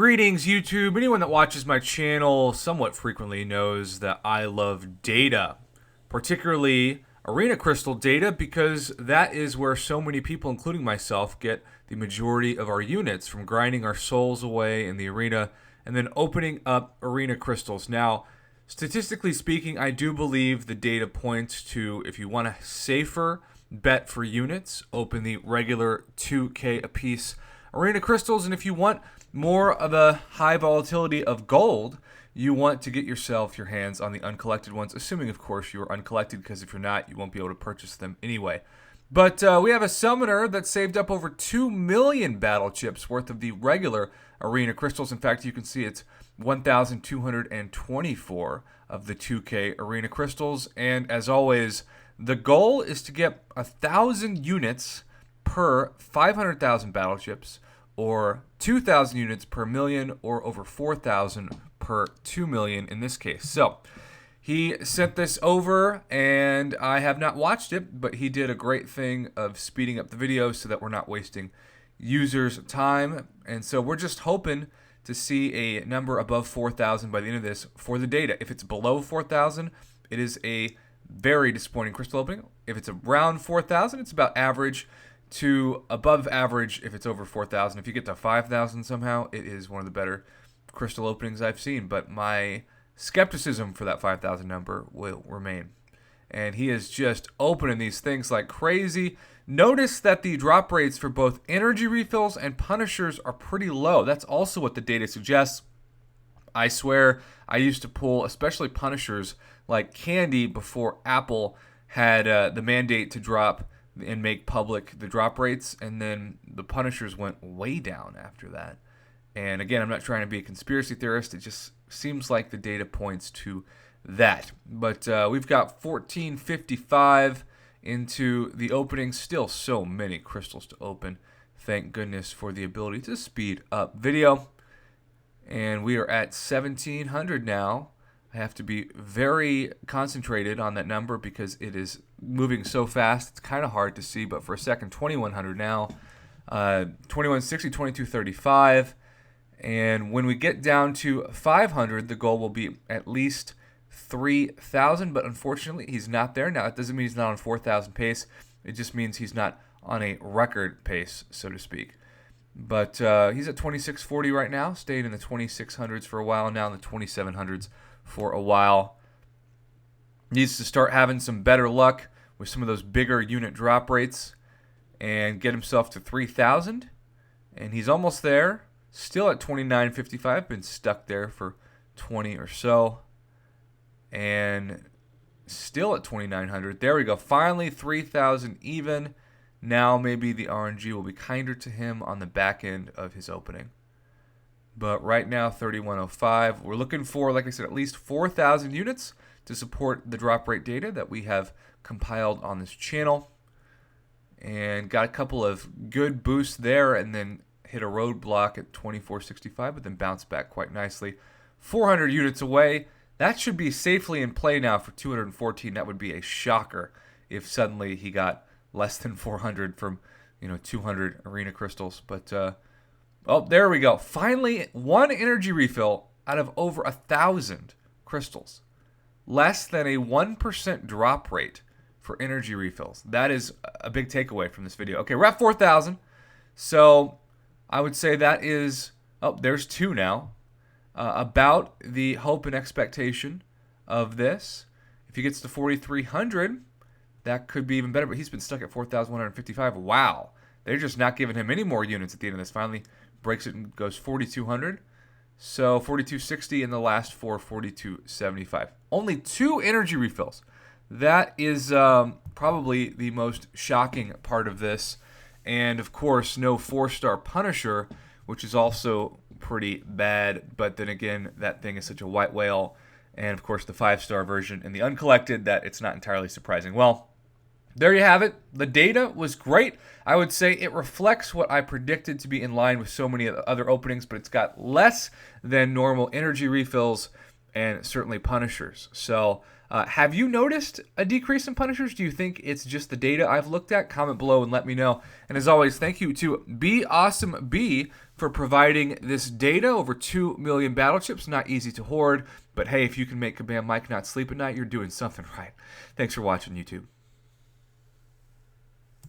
Greetings, YouTube. Anyone that watches my channel somewhat frequently knows that I love data, particularly arena crystal data, because that is where so many people, including myself, get the majority of our units from grinding our souls away in the arena and then opening up arena crystals. Now, statistically speaking, I do believe the data points to, if you want a safer bet for units, open the regular 2K apiece arena crystals, and if you want more of a high volatility of gold, you want to get yourself your hands on the uncollected ones, assuming, of course, you're uncollected, because if you're not, you won't be able to purchase them anyway. But we have a summoner that saved up over 2 million battle chips worth of the regular arena crystals. In fact, you can see it's 1,224 of the 2K arena crystals. And as always, the goal is to get 1,000 units per 500,000 battle chips, or 2,000 units per million, or over 4,000 per 2 million in this case. So he sent this over, and I have not watched it, but he did a great thing of speeding up the video so that we're not wasting users' time. And so we're just hoping to see a number above 4,000 by the end of this for the data. If it's below 4,000, it is a very disappointing crystal opening. If it's around 4,000, it's about average to above average if it's over 4,000. If you get to 5,000 somehow, it is one of the better crystal openings I've seen. But my skepticism for that 5,000 number will remain. And he is just opening these things like crazy. Notice that the drop rates for both energy refills and punishers are pretty low. That's also what the data suggests. I swear I used to pull, especially punishers, like candy before Apple had the mandate to drop and make public the drop rates, and then the punishers went way down after that. And again, I'm not trying to be a conspiracy theorist. It just seems like the data points to that. But we've got 1455 into the opening. Still so many crystals to open. Thank goodness for the ability to speed up video. And we are at 1,700 now. I have to be very concentrated on that number because it is moving so fast. It's kind of hard to see, but for a second, 2,100 now, 2,160, 2,235. And when we get down to 500, the goal will be at least 3,000, but unfortunately, he's not there. Now, it doesn't mean he's not on 4,000 pace. It just means he's not on a record pace, so to speak. But he's at 2,640 right now, stayed in the 2,600s for a while, now in the 2,700s for a while. Needs to start having some better luck with some of those bigger unit drop rates and get himself to 3,000. And he's almost there. Still at 2,955. Been stuck there for 20 or so. And still at 2,900. There we go. Finally 3,000 even. Now maybe the RNG will be kinder to him on the back end of his opening. But right now, 3,105. We're looking for, like I said, at least 4,000 units to support the drop rate data that we have compiled on this channel. And got a couple of good boosts there, and then hit a roadblock at 2,465, but then bounced back quite nicely. 400 units away. That should be safely in play now for 214. That would be a shocker if suddenly he got less than 400 from 200 arena crystals. But oh, there we go. Finally, one energy refill out of over 1,000 crystals. Less than a 1% drop rate for energy refills. That is a big takeaway from this video. Okay, we're at 4,000. So I would say that is, oh, there's two now. About the hope and expectation of this. If he gets to 4,300, that could be even better. But he's been stuck at 4,155. Wow. They're just not giving him any more units at the end of this. Finally breaks it and goes 4,200. So 4,260 in the last four, 4,275. Only two energy refills. That is probably the most shocking part of this. And of course, no 4-star Punisher, which is also pretty bad. But then again, that thing is such a white whale. And of course, the 5-star version and the uncollected, that it's not entirely surprising. Well, there you have it. The data was great. I would say it reflects what I predicted to be in line with so many other openings, but it's got less than normal energy refills, and certainly Punishers. So have you noticed a decrease in Punishers? Do you think it's just the data I've looked at? Comment below and let me know. And as always, thank you to BeAwesomeB for providing this data. Over 2 million battle chips. Not easy to hoard, but hey, if you can make Kabam Mike not sleep at night, you're doing something right. Thanks for watching, YouTube.